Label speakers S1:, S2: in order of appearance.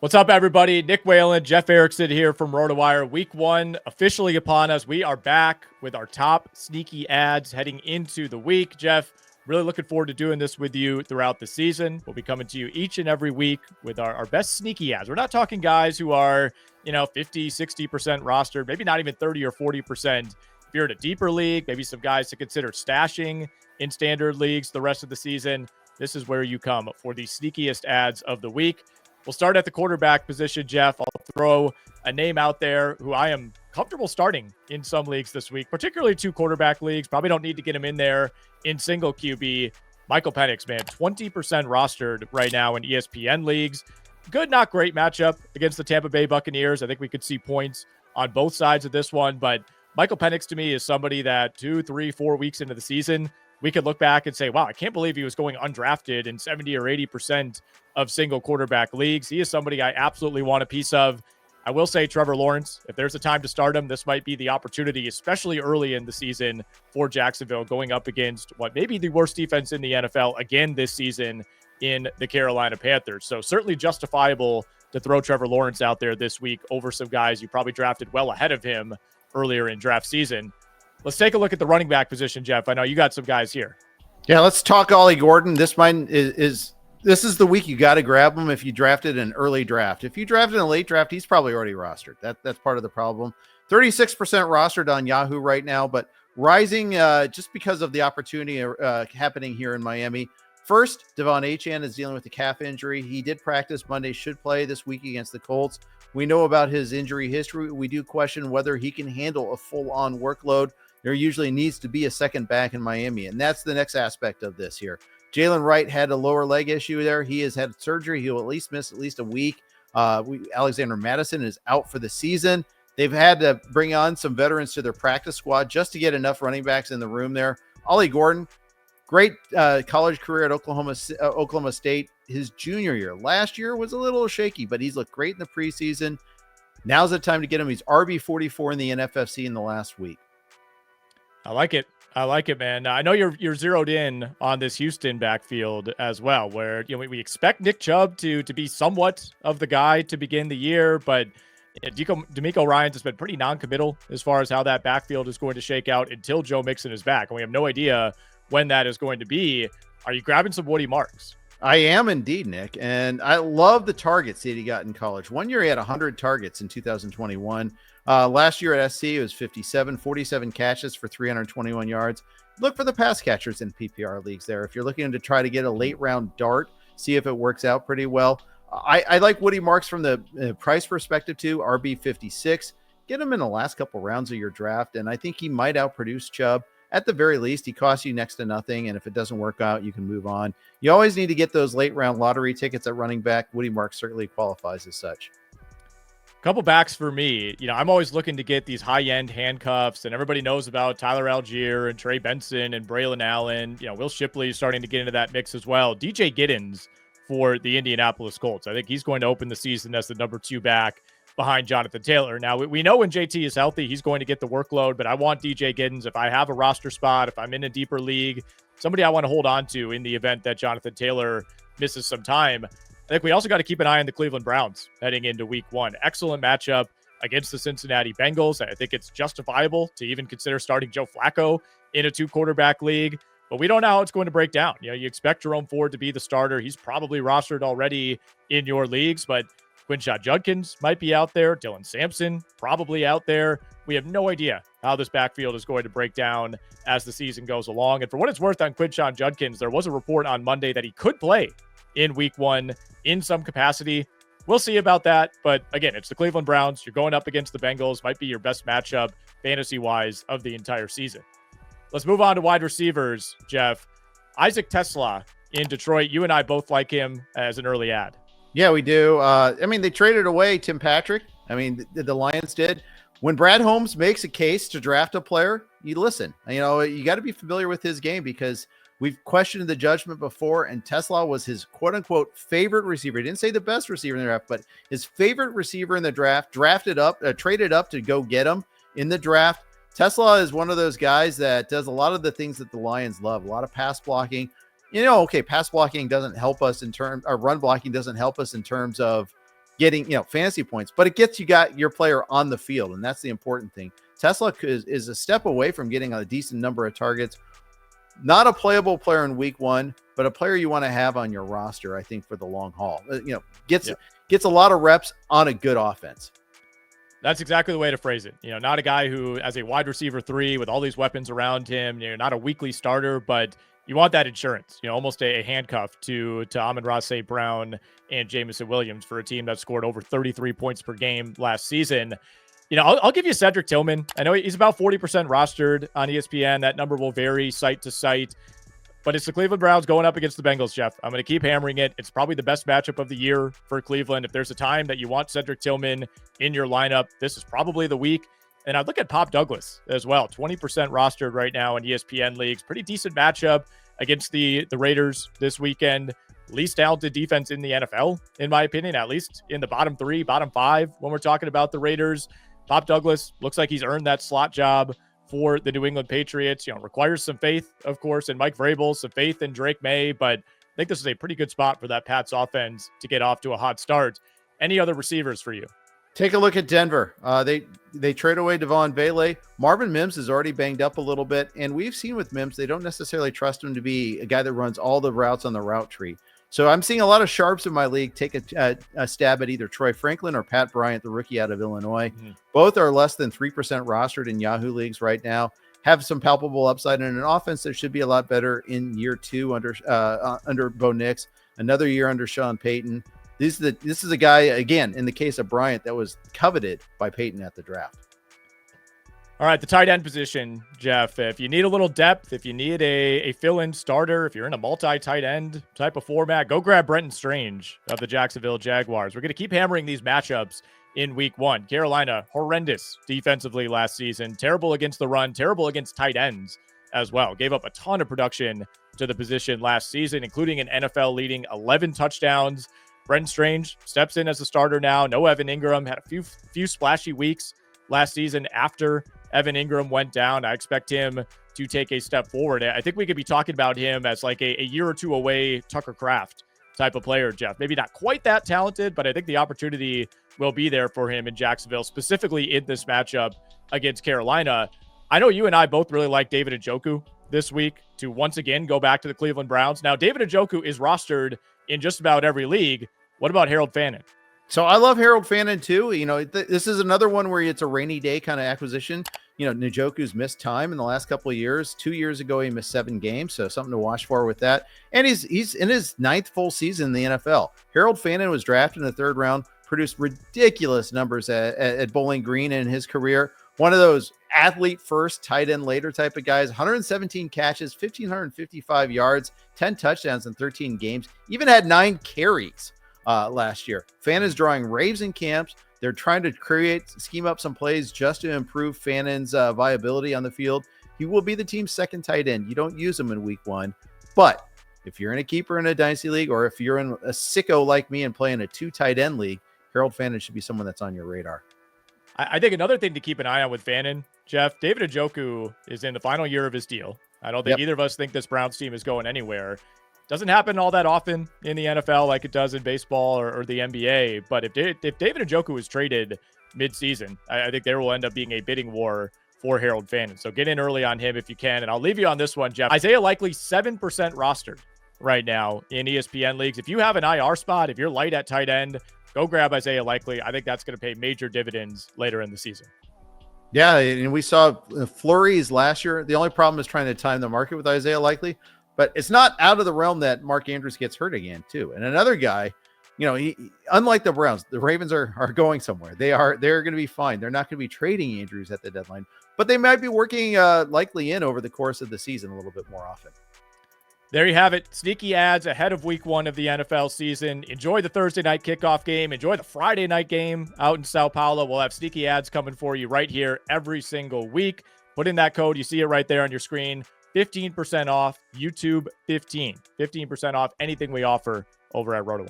S1: What's up, everybody? Nick Whalen, Jeff Erickson here from RotoWire. Week 1 officially upon us. We are back with our top sneaky ads heading into the week. Jeff, really looking forward to doing this with you throughout the season. We'll be coming to you each and every week with our best sneaky ads. We're not talking guys who are, 50, 60% rostered, maybe not even 30 or 40%. If you're in a deeper league, maybe some guys to consider stashing in standard leagues the rest of the season. This is where you come for the sneakiest ads of the week. We'll start at the quarterback position, Jeff. I'll throw a name out there who I am comfortable starting in some leagues this week, particularly 2 quarterback leagues. Probably don't need to get him in there in single QB. Michael Penix, man, 20% rostered right now in ESPN leagues. Good, not great matchup against the Tampa Bay Buccaneers. I think we could see points on both sides of this one, but Michael Penix to me is somebody that 2, 3, 4 weeks into the season, we could look back and say, wow, I can't believe he was going undrafted in 70 or 80% of single quarterback leagues. He is somebody I absolutely want a piece of. I will say Trevor Lawrence, if there's a time to start him, this might be the opportunity, especially early in the season for Jacksonville, going up against what may be the worst defense in the NFL again this season in the Carolina Panthers. So certainly justifiable to throw Trevor Lawrence out there this week over some guys you probably drafted well ahead of him earlier in draft season. Let's take a look at the running back position, Jeff. I know you got some guys here.
S2: Yeah, let's talk Ollie Gordon. This is the week you got to grab him if you drafted an early draft. If you drafted in a late draft, he's probably already rostered. That's part of the problem. 36% rostered on Yahoo right now, but rising just because of the opportunity happening here in Miami. First, Devon Achane is dealing with a calf injury. He did practice Monday, should play this week against the Colts. We know about his injury history. We do question whether he can handle a full-on workload. There usually needs to be a second back in Miami, and that's the next aspect of this here. Jalen Wright had a lower leg issue there. He has had surgery. He'll at least miss at least a week. Alexander Mattison is out for the season. They've had to bring on some veterans to their practice squad just to get enough running backs in the room there. Ollie Gordon, great college career at Oklahoma State. His junior year, last year was a little shaky, but he's looked great in the preseason. Now's the time to get him. He's RB44 in the NFFC in the last week.
S1: I like it, man. I know you're zeroed in on this Houston backfield as well, where we expect Nick Chubb to be somewhat of the guy to begin the year, but DeMeco Ryans has been pretty non-committal as far as how that backfield is going to shake out until Joe Mixon is back, and we have no idea when that is going to be. Are you grabbing some Woody Marks?
S2: I am indeed, Nick, and I love the targets that he got in college. One year he had 100 targets in 2021. Last year at SC, it was 47 catches for 321 yards. Look for the pass catchers in PPR leagues there. If you're looking to try to get a late round dart, see if it works out pretty well. I like Woody Marks from the price perspective too, RB56. Get him in the last couple rounds of your draft, and I think he might outproduce Chubb. At the very least, he costs you next to nothing, and if it doesn't work out, you can move on. You always need to get those late round lottery tickets at running back. Woody Marks certainly qualifies as such.
S1: Couple backs for me. I'm always looking to get these high-end handcuffs, and everybody knows about Tyler Algier and Trey Benson and Braylon Allen. Will Shipley is starting to get into that mix as well. DJ Giddens for the Indianapolis Colts. I think he's going to open the season as the number 2 back behind Jonathan Taylor. Now, we know when JT is healthy, he's going to get the workload, but I want DJ Giddens. If I have a roster spot, if I'm in a deeper league, somebody I want to hold on to in the event that Jonathan Taylor misses some time. I think we also got to keep an eye on the Cleveland Browns heading into week 1. Excellent matchup against the Cincinnati Bengals. I think it's justifiable to even consider starting Joe Flacco in a 2-quarterback league, but we don't know how it's going to break down. You expect Jerome Ford to be the starter. He's probably rostered already in your leagues, but Quinshon Judkins might be out there. Dylan Sampson probably out there. We have no idea how this backfield is going to break down as the season goes along. And for what it's worth on Quinshon Judkins, there was a report on Monday that he could play in week 1 in some capacity. We'll see about that. But again, it's the Cleveland Browns. You're going up against the Bengals. Might be your best matchup fantasy-wise of the entire season. Let's move on to wide receivers, Jeff. Isaac Teslaa in Detroit. You and I both like him as an early ad.
S2: Yeah, we do. They traded away Tim Patrick. The Lions did. When Brad Holmes makes a case to draft a player, you listen. You got to be familiar with his game because we've questioned the judgment before, and Teslaa was his quote-unquote favorite receiver. He didn't say the best receiver in the draft, but his favorite receiver in the draft, traded up to go get him in the draft. Teslaa is one of those guys that does a lot of the things that the Lions love, a lot of pass blocking. Pass blocking doesn't help us run blocking doesn't help us in terms of getting, fantasy points, but it gets your player on the field. And that's the important thing. Teslaa is a step away from getting a decent number of targets. Not a playable player in week one, but a player you want to have on your roster, I think, for the long haul. Gets a lot of reps on a good offense.
S1: That's exactly the way to phrase it. Not a guy who, as a wide receiver 3 with all these weapons around him, not a weekly starter, but you want that insurance, almost a handcuff to Amon-Ra St. Brown and Jameson Williams for a team that scored over 33 points per game last season. I'll give you Cedric Tillman. I know he's about 40% rostered on ESPN. That number will vary site to site. But it's the Cleveland Browns going up against the Bengals, Jeff. I'm going to keep hammering it. It's probably the best matchup of the year for Cleveland. If there's a time that you want Cedric Tillman in your lineup, this is probably the week. And I'd look at Pop Douglas as well. 20% rostered right now in ESPN leagues. Pretty decent matchup against the Raiders this weekend. Least talented defense in the NFL, in my opinion, at least in the bottom 3, bottom 5 when we're talking about the Raiders. Pop Douglas looks like he's earned that slot job for the New England Patriots. Requires some faith, of course, in Mike Vrabel, some faith in Drake May, but I think this is a pretty good spot for that Pats offense to get off to a hot start. Any other receivers for you?
S2: Take a look at Denver. They trade away Devon Vele. Marvin Mims is already banged up a little bit, and we've seen with Mims, they don't necessarily trust him to be a guy that runs all the routes on the route tree. So I'm seeing a lot of sharps in my league take a stab at either Troy Franklin or Pat Bryant, the rookie out of Illinois. Mm-hmm. Both are less than 3% rostered in Yahoo leagues right now. Have some palpable upside in an offense that should be a lot better in year 2 under Bo Nix. Another year under Sean Payton. This is a guy, again, in the case of Bryant, that was coveted by Payton at the draft.
S1: All right, the tight end position, Jeff. If you need a little depth, if you need a fill-in starter, if you're in a multi-tight end type of format, go grab Brenton Strange of the Jacksonville Jaguars. We're going to keep hammering these matchups in week 1. Carolina, horrendous defensively last season. Terrible against the run, terrible against tight ends as well. Gave up a ton of production to the position last season, including an NFL-leading 11 touchdowns. Brenton Strange steps in as a starter now. No Evan Ingram. Had a few splashy weeks last season after Evan Ingram went down. I expect him to take a step forward. I think we could be talking about him as like a year or two away Tucker Kraft type of player, Jeff. Maybe not quite that talented, but I think the opportunity will be there for him in Jacksonville, specifically in this matchup against Carolina. I know you and I both really like David Njoku this week to once again go back to the Cleveland Browns. Now, David Njoku is rostered in just about every league. What about Harold Fannin?
S2: So I love Harold Fannin too. This is another one where it's a rainy day kind of acquisition. Njoku's missed time in the last couple of years. 2 years ago, he missed 7 games. So something to watch for with that. And he's in his 9th full season in the NFL. Harold Fannin was drafted in the 3rd round, produced ridiculous numbers at Bowling Green in his career. One of those athlete first, tight end later type of guys. 117 catches, 1,555 yards, 10 touchdowns in 13 games. Even had 9 carries last year. Fannin's drawing raves in camps. They're trying to scheme up some plays just to improve Fannin's viability on the field. He will be the team's 2nd tight end. You don't use him in week 1, but if you're in a keeper in a dynasty league, or if you're in a sicko like me and playing a 2 tight end league, Harold Fannin should be someone that's on your radar.
S1: I think another thing to keep an eye on with Fannin, Jeff, David Njoku is in the final year of his deal. I don't think either of us think this Browns team is going anywhere. Doesn't happen all that often in the NFL like it does in baseball or the NBA. But if David Njoku is traded mid-season, I think there will end up being a bidding war for Harold Fannin. So get in early on him if you can. And I'll leave you on this one, Jeff. Isaiah Likely 7% rostered right now in ESPN leagues. If you have an IR spot, if you're light at tight end, go grab Isaiah Likely. I think that's going to pay major dividends later in the season.
S2: Yeah, and we saw flurries last year. The only problem is trying to time the market with Isaiah Likely. But it's not out of the realm that Mark Andrews gets hurt again, too. And another guy, he unlike the Browns, the Ravens are going somewhere. They're going to be fine. They're not going to be trading Andrews at the deadline, but they might be working Likely in over the course of the season a little bit more often.
S1: There you have it. Sneaky ads ahead of week 1 of the NFL season. Enjoy the Thursday night kickoff game. Enjoy the Friday night game out in Sao Paulo. We'll have sneaky ads coming for you right here every single week. Put in that code. You see it right there on your screen. 15% off YouTube 15 off anything we offer over at RotoWire.